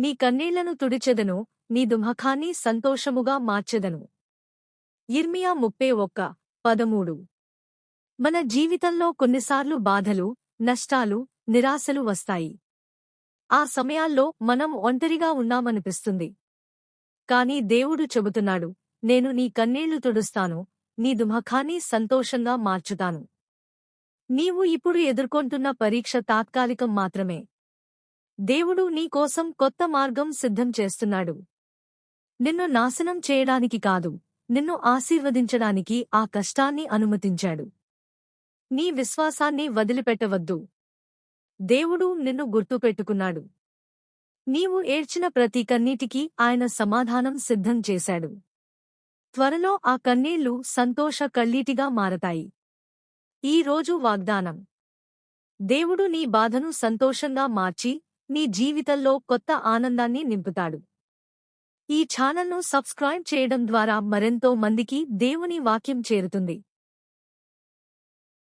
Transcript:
నీ కన్నీళ్లను తుడిచెదను, నీ దుఃఖాన్ని సంతోషముగా మార్చెదను. యిర్మీయా 31:13. మన జీవితంలో కొన్నిసార్లు బాధలు, నష్టాలు, నిరాశలు వస్తాయి. ఆ సమయాల్లో మనం ఒంటరిగా ఉన్నామనిపిస్తుంది. కాని దేవుడు చెబుతున్నాడు, నేను నీ కన్నీళ్లు తుడుస్తాను, నీ దుఃఖాన్ని సంతోషంగా మార్చుతాను. నీవు ఇప్పుడు ఎదుర్కొంటున్న పరీక్ష తాత్కాలికం మాత్రమే. దేవుడు నీ కోసం కొత్త మార్గం సిద్ధం చేస్తున్నాడు. నిన్ను నాశనం చేయడానికి కాదు, నిన్ను ఆశీర్వదించడానికి ఆ కష్టాన్ని అనుమతించాడు. నీ విశ్వాసాన్ని వదిలిపెట్టవద్దు. దేవుడు నిన్ను గుర్తుపెట్టుకున్నాడు. నీవు ఏడ్చిన ప్రతి కన్నీటికి ఆయన సమాధానం సిద్ధం చేశాడు. త్వరలో ఆ కన్నీళ్లు సంతోష కళ్ళీటిగా మారతాయి. ఈ రోజు వాగ్దానం: దేవుడు నీ బాధను సంతోషంగా మార్చి, నీ జీవితంలో కొత్త ఆనందాన్ని నింపుతాడు. ఈ ఛానల్ను సబ్స్క్రైబ్ చేయడం ద్వారా మరెంతో మందికి దేవుని వాక్యం చేరుతుంది.